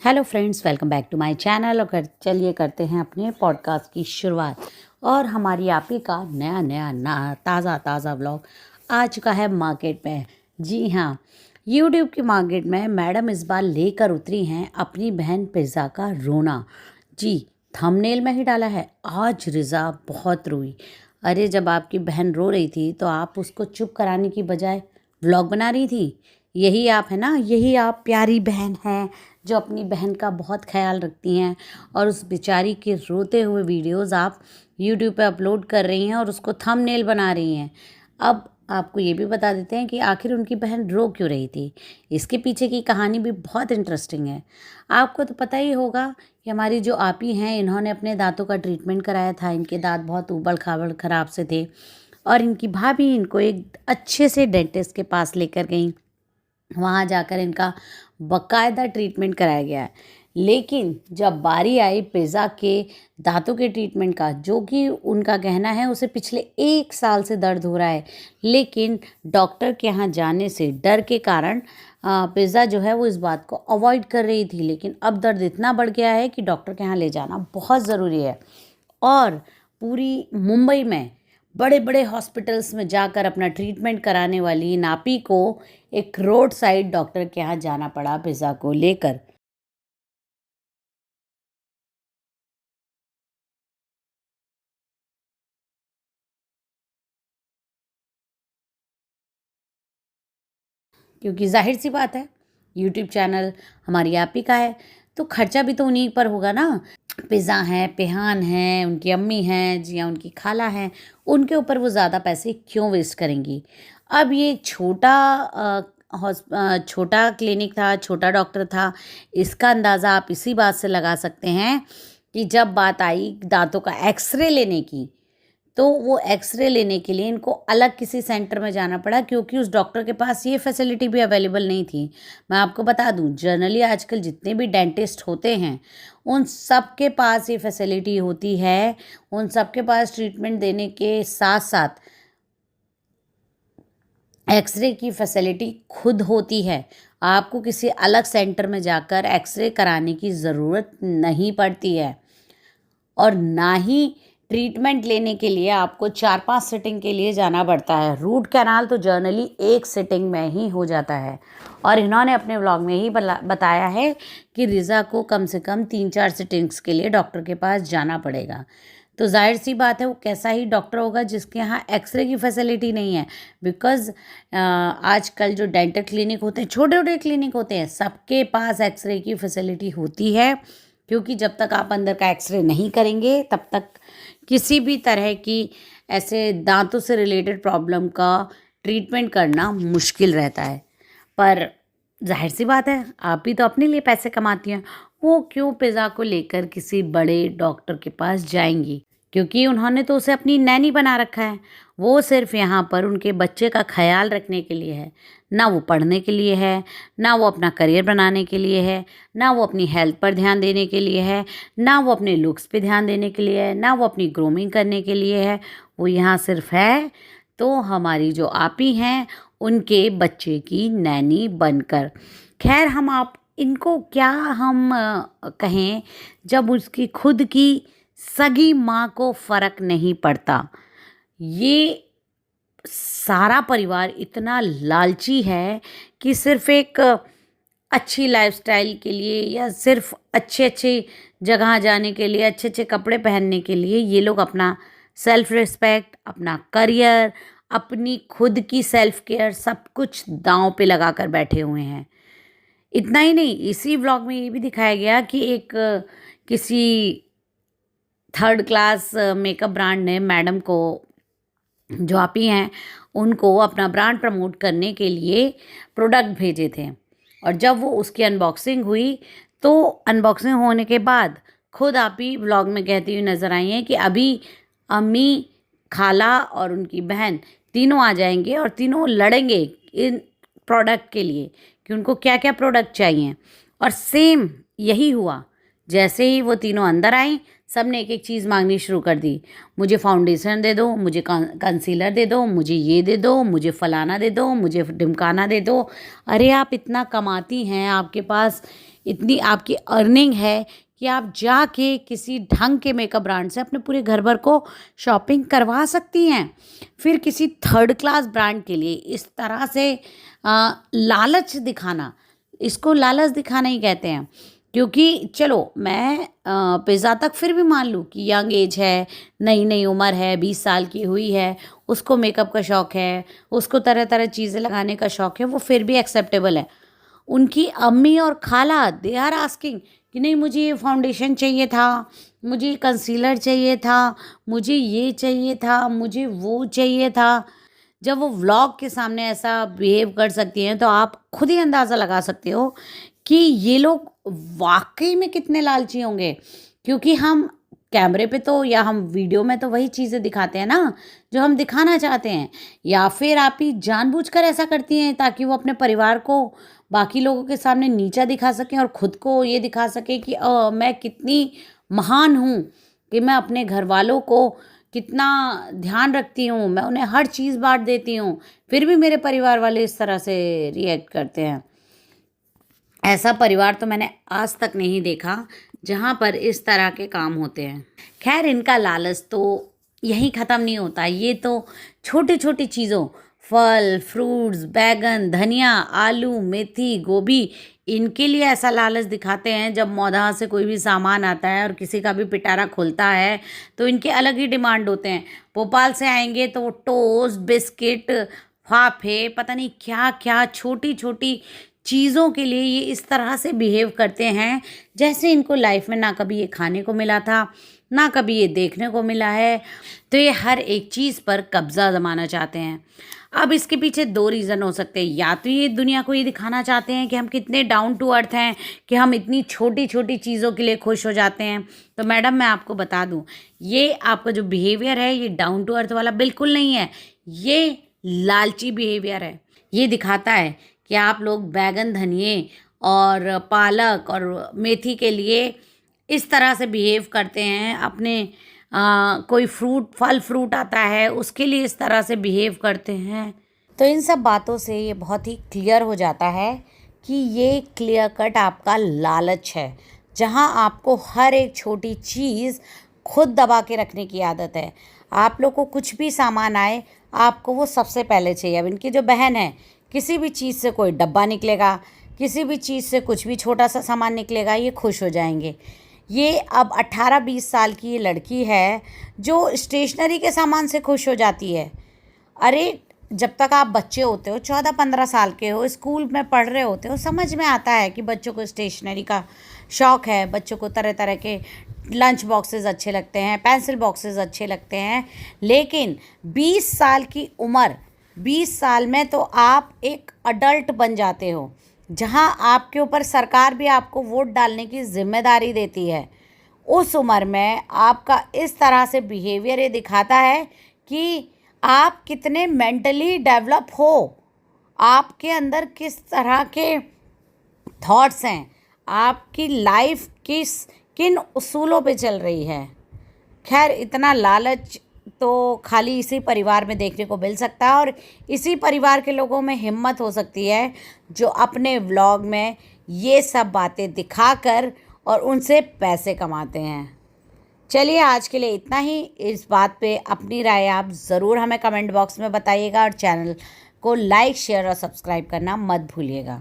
Hello friends, welcome back to my channel. और चलिए करते हैं अपने पॉडकास्ट की शुरुआत। और हमारी आप ही का नया ताज़ा व्लॉग आ चुका है मार्केट में। जी हाँ, यूट्यूब की मार्केट में मैडम इस बार लेकर उतरी हैं अपनी बहन पिज़्ज़ा का रोना। जी, थंबनेल में ही डाला है, आज रिज़ा बहुत रोई। अरे जब आपकी बहन रो रही थी तो आप उसको चुप कराने की बजाय व्लॉग बना रही थी। यही आप है ना, यही आप प्यारी बहन हैं जो अपनी बहन का बहुत ख्याल रखती हैं और उस बेचारी के रोते हुए वीडियोस आप यूट्यूब पे अपलोड कर रही हैं और उसको थंबनेल बना रही हैं। अब आपको ये भी बता देते हैं कि आखिर उनकी बहन रो क्यों रही थी। इसके पीछे की कहानी भी बहुत इंटरेस्टिंग है। आपको तो पता ही होगा कि हमारी जो आपी हैं, इन्होंने अपने दांतों का ट्रीटमेंट कराया था। इनके दांत बहुत उबड़ खाबड़ ख़राब से थे और इनकी भाभी इनको एक अच्छे से डेंटिस्ट के पास लेकर गई। वहाँ जाकर इनका बाकायदा ट्रीटमेंट कराया गया है। लेकिन जब बारी आई पिज़्ज़ा के दांतों के ट्रीटमेंट का, जो कि उनका कहना है उसे पिछले 1 साल से दर्द हो रहा है, लेकिन डॉक्टर के यहाँ जाने से डर के कारण पिज़्ज़ा जो है वो इस बात को अवॉइड कर रही थी। लेकिन अब दर्द इतना बढ़ गया है कि डॉक्टर के यहाँ ले जाना बहुत ज़रूरी है। और पूरी मुंबई में बड़े बड़े हॉस्पिटल्स में जाकर अपना ट्रीटमेंट कराने वाली नापी को एक रोड साइड डॉक्टर के यहाँ जाना पड़ा पिज़्ज़ा को लेकर। क्योंकि जाहिर सी बात है, यूट्यूब चैनल हमारी आप ही का है, तो खर्चा भी तो उन्हीं पर होगा ना। पिज़्ज़ा है, पेहान है, उनकी अम्मी हैं जी, या उनकी खाला हैं, उनके ऊपर वो ज़्यादा पैसे क्यों वेस्ट करेंगी। अब ये छोटा क्लिनिक था, छोटा डॉक्टर था। इसका अंदाज़ा आप इसी बात से लगा सकते हैं कि जब बात आई दांतों का एक्सरे लेने की, तो वो एक्सरे लेने के लिए इनको अलग किसी सेंटर में जाना पड़ा, क्योंकि उस डॉक्टर के पास ये फैसिलिटी भी अवेलेबल नहीं थी। मैं आपको बता दूं, जनरली आजकल जितने भी डेंटिस्ट होते हैं उन सब के पास ये फैसिलिटी होती है। उन सब के पास ट्रीटमेंट देने के साथ साथ एक्सरे की फैसिलिटी खुद होती है। आपको किसी अलग सेंटर में जाकर एक्सरे कराने की ज़रूरत नहीं पड़ती है। और ना ही ट्रीटमेंट लेने के लिए आपको 4-5 सिटिंग के लिए जाना पड़ता है। रूट कैनाल तो जर्नली एक सिटिंग में ही हो जाता है। और इन्होंने अपने व्लॉग में ही बताया है कि रिज़ा को कम से कम 3-4 सिटिंग्स के लिए डॉक्टर के पास जाना पड़ेगा। तो जाहिर सी बात है, वो कैसा ही डॉक्टर होगा जिसके यहाँ एक्सरे की फैसिलिटी नहीं है। बिकॉज़ आजकल जो डेंटल क्लिनिक होते हैं, छोटे छोटे क्लिनिक होते हैं, सबके पास एक्सरे की फैसिलिटी होती है। क्योंकि जब तक आप अंदर का एक्सरे नहीं करेंगे तब तक किसी भी तरह की ऐसे दांतों से रिलेटेड प्रॉब्लम का ट्रीटमेंट करना मुश्किल रहता है। पर जाहिर सी बात है, आप भी तो अपने लिए पैसे कमाती हैं, वो क्यों पिज़्ज़ा को लेकर किसी बड़े डॉक्टर के पास जाएंगी। क्योंकि उन्होंने तो उसे अपनी नैनी बना रखा है। वो सिर्फ यहाँ पर उनके बच्चे का ख्याल रखने के लिए है, ना वो पढ़ने के लिए है, ना वो अपना करियर बनाने के लिए है, ना वो अपनी हेल्थ पर ध्यान देने के लिए है, ना वो अपने लुक्स पे ध्यान देने के लिए है, ना वो अपनी ग्रूमिंग करने के लिए है। वो यहाँ सिर्फ है तो हमारी जो आपी हैं उनके बच्चे की नैनी बनकर। खैर, हम आप इनको क्या हम कहें, जब उसकी खुद की सगी माँ को फ़र्क नहीं पड़ता। ये सारा परिवार इतना लालची है कि सिर्फ एक अच्छी लाइफस्टाइल के लिए या सिर्फ अच्छे अच्छे जगह जाने के लिए, अच्छे अच्छे कपड़े पहनने के लिए ये लोग अपना सेल्फ रिस्पेक्ट, अपना करियर, अपनी खुद की सेल्फ केयर सब कुछ दांव पे लगा कर बैठे हुए हैं। इतना ही नहीं, इसी व्लॉग में ये भी दिखाया गया कि एक किसी थर्ड क्लास मेकअप ब्रांड ने मैडम को, जो आप ही हैं, उनको अपना ब्रांड प्रमोट करने के लिए प्रोडक्ट भेजे थे। और जब वो उसकी अनबॉक्सिंग हुई तो अनबॉक्सिंग होने के बाद खुद आप ही व्लॉग में कहती हुई नज़र आई हैं कि अभी अम्मी, खाला और उनकी बहन तीनों आ जाएंगे और तीनों लड़ेंगे इन प्रोडक्ट के लिए कि उनको क्या क्या प्रोडक्ट चाहिए। और सेम यही हुआ। जैसे ही वो तीनों अंदर आई, सब ने एक एक चीज़ मांगनी शुरू कर दी। मुझे फाउंडेशन दे दो, मुझे कंसीलर दे दो, मुझे ये दे दो, मुझे फलाना दे दो, मुझे ढिमकाना दे दो। अरे आप इतना कमाती हैं, आपके पास इतनी आपकी अर्निंग है कि आप जाके किसी ढंग के मेकअप ब्रांड से अपने पूरे घर भर को शॉपिंग करवा सकती हैं। फिर किसी थर्ड क्लास ब्रांड के लिए इस तरह से लालच दिखाना, इसको लालच दिखाना ही कहते हैं। क्योंकि चलो मैं पिज़्ज़ा तक फिर भी मान लूँ कि यंग एज है, नई नई उम्र है, 20 साल की हुई है, उसको मेकअप का शौक़ है, उसको तरह तरह चीज़ें लगाने का शौक़ है, वो फिर भी एक्सेप्टेबल है। उनकी अम्मी और खाला दे आर आस्किंग कि नहीं मुझे ये फाउंडेशन चाहिए था, मुझे कंसीलर चाहिए था, मुझे ये चाहिए था, मुझे वो चाहिए था। जब वो व्लॉग के सामने ऐसा बिहेव कर सकती हैं तो आप खुद ही अंदाज़ा लगा सकते हो कि ये लोग वाकई में कितने लालची होंगे। क्योंकि हम कैमरे पे तो या हम वीडियो में तो वही चीज़ें दिखाते हैं ना जो हम दिखाना चाहते हैं, या फिर आप ही जानबूझकर ऐसा करती हैं ताकि वो अपने परिवार को बाकी लोगों के सामने नीचा दिखा सकें और खुद को ये दिखा सकें कि मैं कितनी महान हूँ, कि मैं अपने घर वालों को कितना ध्यान रखती हूँ, मैं उन्हें हर चीज़ बाँट देती हूँ, फिर भी मेरे परिवार वाले इस तरह से रिएक्ट करते हैं। ऐसा परिवार तो मैंने आज तक नहीं देखा जहाँ पर इस तरह के काम होते हैं। खैर इनका लालच तो यहीं ख़त्म नहीं होता। ये तो छोटी छोटी चीज़ों, फल, फ्रूट्स, बैगन, धनिया, आलू, मेथी, गोभी, इनके लिए ऐसा लालच दिखाते हैं। जब मौधा से कोई भी सामान आता है और किसी का भी पिटारा खुलता है तो इनके अलग ही डिमांड होते हैं। भोपाल से आएंगे तो वो टोस्ट, बिस्किट, फाफे, पता नहीं क्या क्या छोटी छोटी चीज़ों के लिए ये इस तरह से बिहेव करते हैं जैसे इनको लाइफ में ना कभी ये खाने को मिला था, ना कभी ये देखने को मिला है। तो ये हर एक चीज़ पर कब्ज़ा जमाना चाहते हैं। अब इसके पीछे दो रीज़न हो सकते हैं। या तो ये दुनिया को ये दिखाना चाहते हैं कि हम कितने डाउन टू अर्थ हैं, कि हम इतनी छोटी छोटी चीज़ों के लिए खुश हो जाते हैं। तो मैडम मैं आपको बता दूं, ये आपका जो बिहेवियर है ये डाउन टू अर्थ वाला बिल्कुल नहीं है, ये लालची बिहेवियर है। ये दिखाता है कि आप लोग बैगन, धनिये और पालक और मेथी के लिए इस तरह से बिहेव करते हैं। अपने कोई फल फ्रूट आता है उसके लिए इस तरह से बिहेव करते हैं। तो इन सब बातों से ये बहुत ही क्लियर हो जाता है कि ये क्लियर कट आपका लालच है, जहां आपको हर एक छोटी चीज़ खुद दबा के रखने की आदत है। आप लोग को कुछ भी सामान आए आपको वो सबसे पहले चाहिए। अब इनकी जो बहन है, किसी भी चीज़ से कोई डब्बा निकलेगा, किसी भी चीज़ से कुछ भी छोटा सा सामान निकलेगा, ये खुश हो जाएंगे। ये अब 18-20 साल की ये लड़की है जो स्टेशनरी के सामान से खुश हो जाती है। अरे जब तक आप बच्चे होते हो, 14-15 साल के हो, स्कूल में पढ़ रहे होते हो, समझ में आता है कि बच्चों को स्टेशनरी का शौक़ है, बच्चों को तरह तरह के लंच बॉक्सेस अच्छे लगते हैं, पेंसिल बॉक्सेस अच्छे लगते हैं। लेकिन 20 साल की उम्र, 20 साल में तो आप एक अडल्ट बन जाते हो, जहां आपके ऊपर सरकार भी आपको वोट डालने की जिम्मेदारी देती है। उस उम्र में आपका इस तरह से बिहेवियर ये दिखाता है कि आप कितने मेंटली डेवलप हो, आपके अंदर किस तरह के थॉट्स हैं, आपकी लाइफ किन उसूलों पे चल रही है। खैर इतना लालच तो खाली इसी परिवार में देखने को मिल सकता है, और इसी परिवार के लोगों में हिम्मत हो सकती है जो अपने व्लॉग में ये सब बातें दिखाकर और उनसे पैसे कमाते हैं। चलिए आज के लिए इतना ही। इस बात पे अपनी राय आप ज़रूर हमें कमेंट बॉक्स में बताइएगा, और चैनल को लाइक, शेयर और सब्सक्राइब करना मत भूलिएगा।